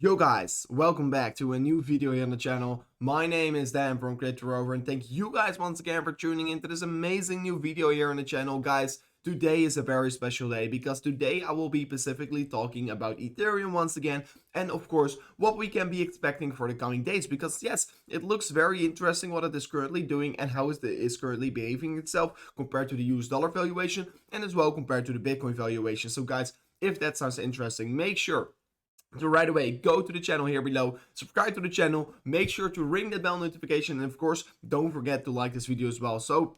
Yo guys, welcome back to a new video here on the channel. My name is Dan from Creator Rover and thank you guys once again for tuning into this amazing new video here on the channel. Guys, today is a very special day because today I will be specifically talking about Ethereum once again and of course what we can be expecting for the coming days, because yes, it looks very interesting what it is currently doing and how it is currently behaving itself compared to the US dollar valuation and as well compared to the Bitcoin valuation. So guys, if that sounds interesting, make sure so right away, go to the channel here below, subscribe to the channel, make sure to ring that bell notification, and of course, don't forget to like this video as well. So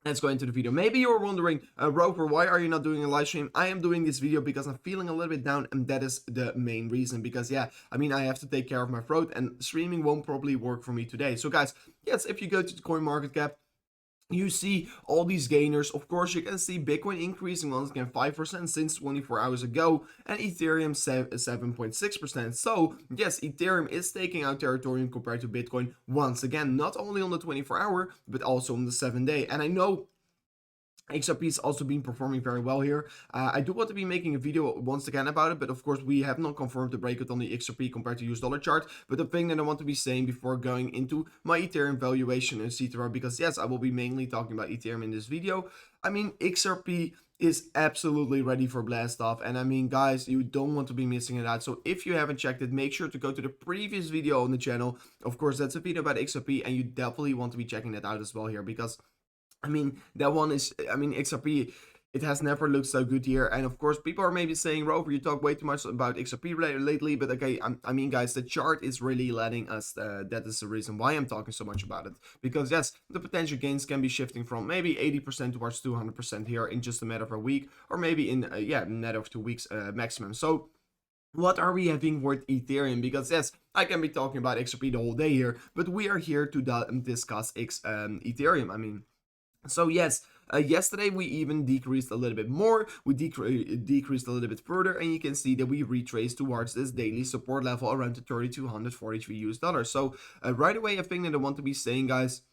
let's go into the video. Maybe you're wondering, Roper, why are you not doing a live stream? I am doing this video because I'm feeling a little bit down, and that is the main reason. Because yeah, I mean, I have to take care of my throat, and streaming won't probably work for me today. So guys, yes, if you go to the coin market cap, you see all these gainers. Of course, you can see Bitcoin increasing once again 5% since 24 hours ago, and Ethereum 7.6%. So yes, Ethereum is taking out territory compared to Bitcoin once again, not only on the 24-hour but also on the 7-day. And I know XRP has also been performing very well here. I do want to be making a video once again about it, but of course we have not confirmed the breakout on the XRP compared to US dollar chart. But the thing that I want to be saying before going into my Ethereum valuation, etc., because yes, I will be mainly talking about Ethereum in this video. I mean, XRP is absolutely ready for blast off, and I mean guys, you don't want to be missing it out. So if you haven't checked it, make sure to go to the previous video on the channel. Of course, that's a video about XRP, and you definitely want to be checking that out as well here, because I mean, that one is, I mean, XRP, it has never looked so good here. And of course, people are maybe saying, Rover, you talk way too much about XRP lately. But okay, I mean, guys, the chart is really letting us, that is the reason why I'm talking so much about it. Because yes, the potential gains can be shifting from maybe 80% towards 200% here in just a matter of a week. Or maybe in, yeah, a matter of 2 weeks maximum. So what are we having with Ethereum? Because yes, I can be talking about XRP the whole day here, but we are here to discuss Ethereum. I mean, so yes, yesterday we even decreased a little bit more. We decreased a little bit further, and you can see that we retraced towards this daily support level around the 3,243 US dollars. So right away, a thing that I want to be saying, guys,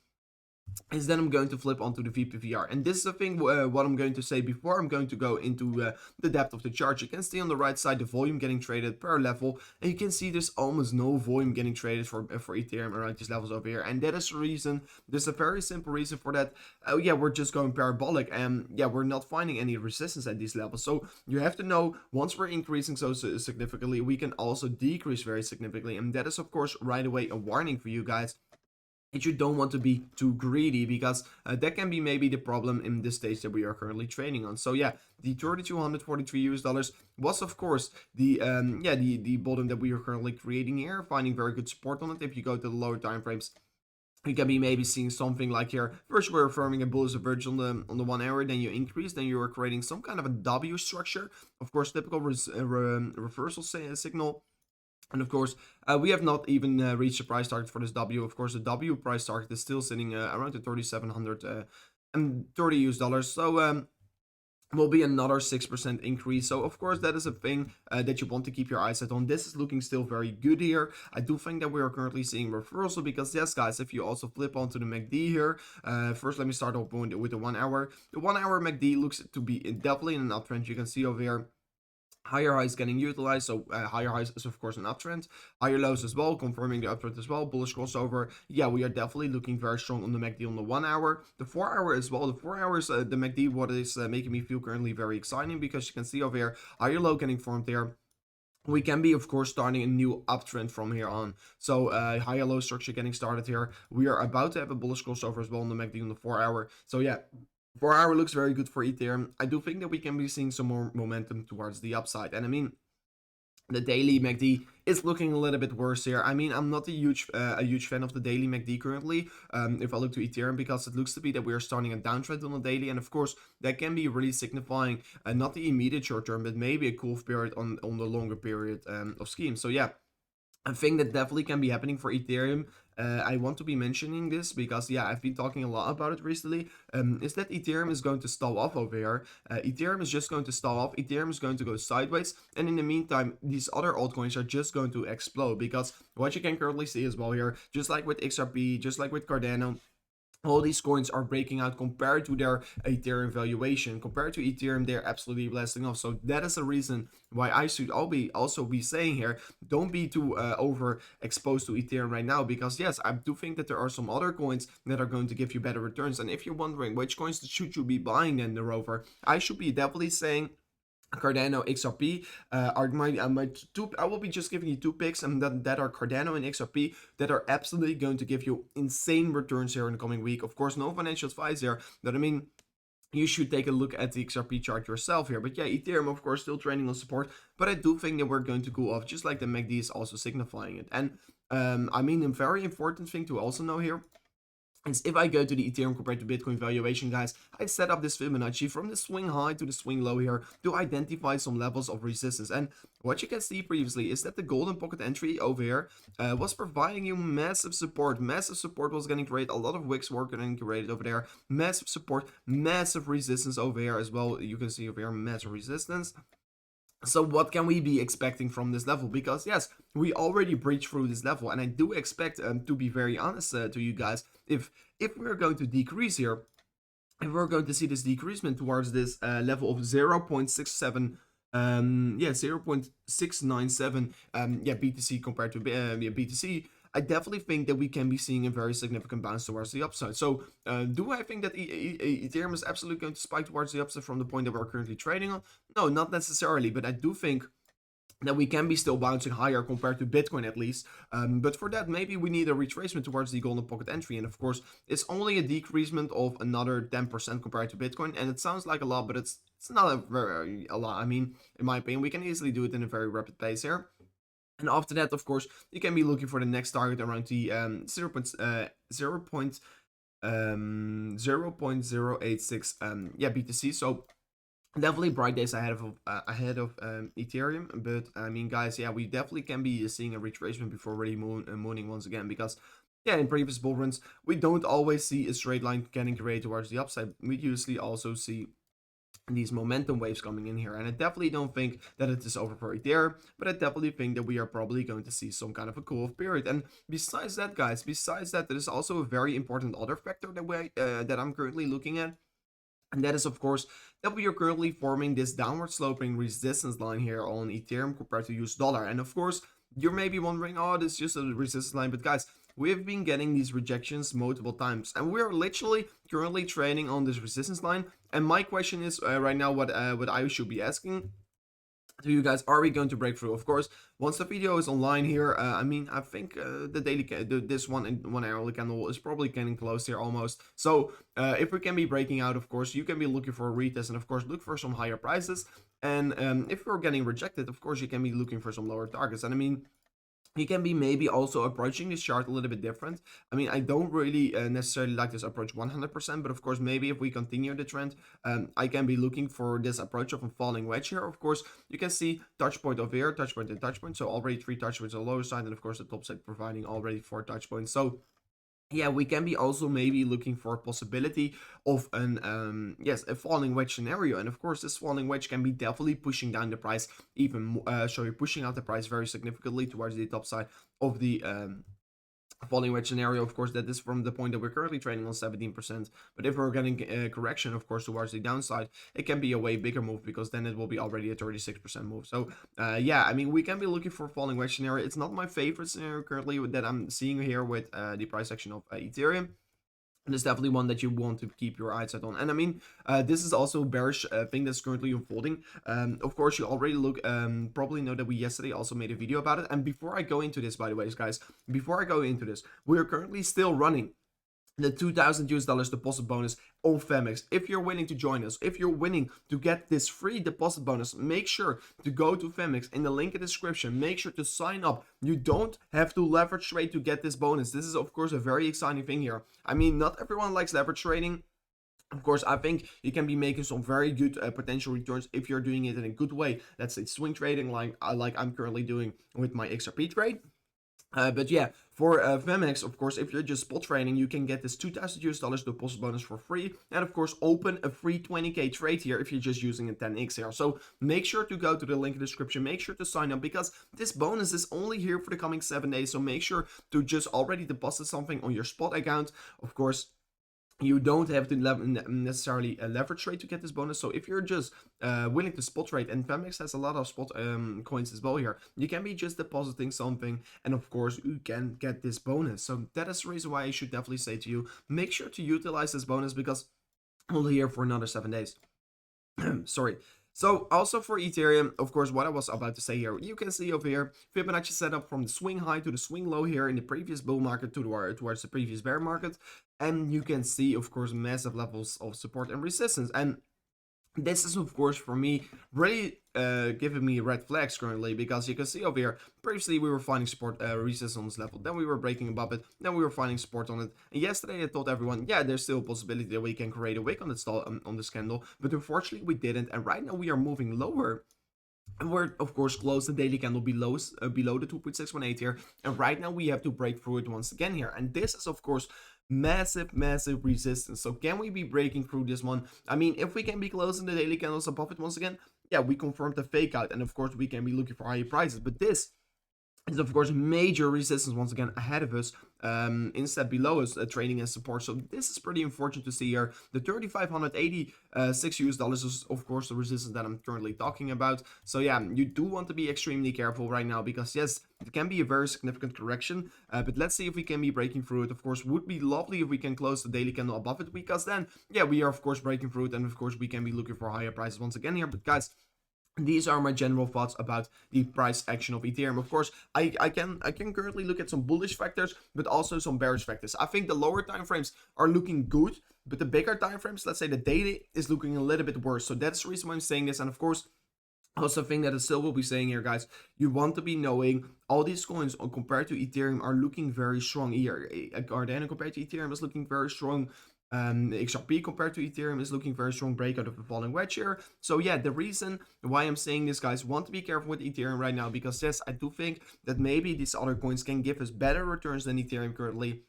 is then I'm going to flip onto the VPVR. And this is the thing what I'm going to say before I'm going to go into the depth of the chart. You can see on the right side the volume getting traded per level, and you can see there's almost no volume getting traded for Ethereum around these levels over here. And that is the reason. There's a very simple reason for that. Yeah, we're just going parabolic, and yeah, we're not finding any resistance at these levels. So you have to know, once we're increasing so significantly, we can also decrease very significantly, and that is of course right away a warning for you guys. And you don't want to be too greedy, because that can be maybe the problem in this stage that we are currently trading on. So yeah, the 3,243 US dollars was of course the the bottom that we are currently creating here, finding very good support on it. If you go to the lower time frames, you can be maybe seeing something like here. First, we're forming a bullish average on the 1 hour, then you increase, then you are creating some kind of a W structure. Of course, typical reversal signal. And of course, we have not even reached the price target for this W. Of course, the W price target is still sitting around the 3,730 US dollars. So will be another 6% increase. So of course, that is a thing that you want to keep your eyes set on. This is looking still very good here. I do think that we are currently seeing reversal, because yes, guys, if you also flip onto the MACD here, first let me start off with the 1 hour. The 1 hour MACD looks to be definitely in an uptrend. You can see over here higher highs getting utilized, so higher highs is of course an uptrend, higher lows as well, confirming the uptrend as well, bullish crossover. Yeah, we are definitely looking very strong on the MACD on the 1 hour, the 4 hour as well. The 4 hours, the MACD, what is making me feel currently very exciting, because you can see over here higher low getting formed there. We can be, of course, starting a new uptrend from here on. So higher low structure getting started here. We are about to have a bullish crossover as well on the MACD on the 4 hour. So yeah, 4 hour looks very good for Ethereum. I do think that we can be seeing some more momentum towards the upside. And I mean, the daily MACD is looking a little bit worse here. I mean, I'm not a huge fan of the daily MACD currently, if I look to Ethereum, because it looks to be that we are starting a downtrend on the daily. And of course, that can be really signifying not the immediate short term, but maybe a cool period on the longer period of scheme. So yeah, a thing that definitely can be happening for Ethereum. I want to be mentioning this because, yeah, I've been talking a lot about it recently, is that Ethereum is going to stall off over here. Ethereum is just going to stall off. Ethereum is going to go sideways. And in the meantime, these other altcoins are just going to explode, because what you can currently see as well here, just like with XRP, just like with Cardano, all these coins are breaking out compared to their Ethereum valuation. Compared to Ethereum, they're absolutely blasting off. So that is the reason why I should also be saying here, don't be too overexposed to Ethereum right now, because yes, I do think that there are some other coins that are going to give you better returns. And if you're wondering which coins should you be buying then, the Rover, I should be definitely saying Cardano, XRP are my two. I will be just giving you two picks, and that are Cardano and XRP, that are absolutely going to give you insane returns here in the coming week. Of course, no financial advice here, but I mean, you should take a look at the XRP chart yourself here. But yeah, Ethereum, of course, still trading on support, but I do think that we're going to go off, just like the MACD is also signifying it. And I mean, a very important thing to also know here is if I go to the Ethereum compared to Bitcoin valuation, guys, I set up this Fibonacci from the swing high to the swing low here to identify some levels of resistance. And what you can see previously is that the golden pocket entry over here was providing you massive support. Massive support was getting created. A lot of wicks were getting created over there. Massive support, massive resistance over here as well. You can see over here massive resistance. So what can we be expecting from this level? Because yes, we already breached through this level, and I do expect, to be very honest to you guys, if we're going to decrease here, if we're going to see this decreasement towards this level of 0.67, 0.697 BTC compared to BTC, I definitely think that we can be seeing a very significant bounce towards the upside. So do I think that Ethereum is absolutely going to spike towards the upside from the point that we're currently trading on? No, not necessarily, but I do think that we can be still bouncing higher compared to Bitcoin at least. But for that, maybe we need a retracement towards the golden pocket entry. And of course, it's only a decreasement of another 10% compared to Bitcoin. And it sounds like a lot, but it's not a lot. I mean, in my opinion, we can easily do it in a very rapid pace here. And after that, of course, you can be looking for the next target around the 0.086 BTC. So definitely bright days ahead of Ethereum. But I mean, guys, yeah, we definitely can be seeing a retracement before really mooning once again, because yeah, in previous bull runs, we don't always see a straight line getting created towards the upside. We usually also see these momentum waves coming in here, and I definitely don't think that it is over for Ethereum, but I definitely think that we are probably going to see some kind of a cool-off period. And besides that, guys, there is also a very important other factor that I'm currently looking at, and that is, of course, that we are currently forming this downward sloping resistance line here on Ethereum compared to US dollar. And of course, you may be wondering, oh, this is just a resistance line, but guys, we've been getting these rejections multiple times, and we're literally currently trading on this resistance line. And my question is right now, what I should be asking to you guys, are we going to break through? Of course, once the video is online here, I mean, I think the daily this 1 hourly candle is probably getting close here almost. So if we can be breaking out, of course, you can be looking for a retest, and of course look for some higher prices. And if we're getting rejected, of course, you can be looking for some lower targets. And I mean, you can be maybe also approaching this chart a little bit different. I mean, I don't really necessarily like this approach 100%, but of course, maybe if we continue the trend, I can be looking for this approach of a falling wedge here. Of course, you can see touch point over here, touch point and touch point. So already 3 touch points on the lower side, and of course, the top side providing already 4 touch points. So yeah, we can be also maybe looking for a possibility of an a falling wedge scenario. And of course, this falling wedge can be definitely pushing down the price even pushing out the price very significantly towards the top side of the falling wedge scenario. Of course, that is from the point that we're currently trading on 17%. But if we're getting a correction, of course, towards the downside, it can be a way bigger move, because then it will be already a 36% move. So yeah, I mean, we can be looking for a falling wedge scenario. It's not my favorite scenario currently that I'm seeing here with the price action of Ethereum. And it's definitely one that you want to keep your eyes set on. And I mean, this is also a bearish thing that's currently unfolding. Of course, you already probably know that we yesterday also made a video about it. And before I go into this, by the way, guys, before I go into this, we are currently still running the $2,000 deposit bonus on Femex. If you're willing to join us, if you're willing to get this free deposit bonus, make sure to go to Femex in the link in the description. Make sure to sign up. You don't have to leverage trade to get this bonus. This is, of course, a very exciting thing here. I mean, not everyone likes leverage trading. Of course, I think you can be making some very good potential returns if you're doing it in a good way. Let's say swing trading, like I'm currently doing with my XRP trade. But yeah, for Femex, of course, if you're just spot trading, you can get this $2,000 deposit bonus for free. And of course, open a free 20k trade here if you're just using a 10x here. So make sure to go to the link in the description. Make sure to sign up, because this bonus is only here for the coming 7 days. So make sure to just already deposit something on your spot account. Of course, You don't have to necessarily leverage trade to get this bonus. So if you're just willing to spot trade, and Femex has a lot of spot coins as well here, you can be just depositing something, and of course you can get this bonus. So that is the reason why I should definitely say to you, make sure to utilize this bonus, because only here for another 7 days. Sorry. So also for Ethereum, of course, what I was about to say here, you can see over here, Fibonacci set up from the swing high to the swing low here in the previous bull market towards the previous bear market. And you can see, of course, massive levels of support and resistance. And this is, of course, for me, really giving me red flags currently, because you can see over here, previously we were finding support resistance on this level, then we were breaking above it, then we were finding support on it, and yesterday I told everyone, yeah, there's still a possibility that we can create a wick on this candle, but unfortunately we didn't, and right now we are moving lower. And we're, of course, close the daily candle below the 2.618 here. And right now we have to break through it once again here. And this is, of course, massive resistance. So can we be breaking through this one? I mean, if we can be closing the daily candles above it once again, yeah, we confirmed the fake out. And of course, we can be looking for higher prices. But this is, of course, major resistance once again ahead of us, instead below us, trading as support. So this is pretty unfortunate to see here. The 3,586 US dollars is, of course, the resistance that I'm currently talking about. So yeah, you do want to be extremely careful right now, because yes, it can be a very significant correction, but let's see if we can be breaking through it. Of course, would be lovely if we can close the daily candle above it, because then, yeah, we are, of course, breaking through it, and of course we can be looking for higher prices once again here. But guys, these are my general thoughts about the price action of Ethereum. Of course, I can currently look at some bullish factors, but also some bearish factors. I think the lower time frames are looking good, but the bigger time frames, let's say the daily, is looking a little bit worse. So that's the reason why I'm saying this. And of course, also thing that I still will be saying here, guys, you want to be knowing all these coins compared to Ethereum are looking very strong here. Cardano compared to Ethereum is looking very strong. XRP compared to Ethereum is looking very strong, breakout of the falling wedge here. So yeah, the reason why I'm saying this, guys, want to be careful with Ethereum right now, because yes, I do think that maybe these other coins can give us better returns than Ethereum currently.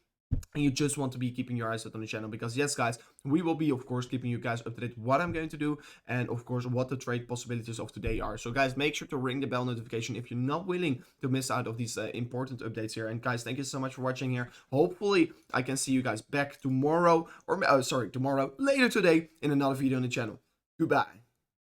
And you just want to be keeping your eyes out on the channel, because yes, guys, we will be, of course, keeping you guys up to date what I'm going to do, and of course what the trade possibilities of today are. So guys, make sure to ring the bell notification if you're not willing to miss out of these important updates here. And guys, thank you so much for watching here. Hopefully I can see you guys back tomorrow, or sorry, tomorrow, later today, in another video on the channel. Goodbye.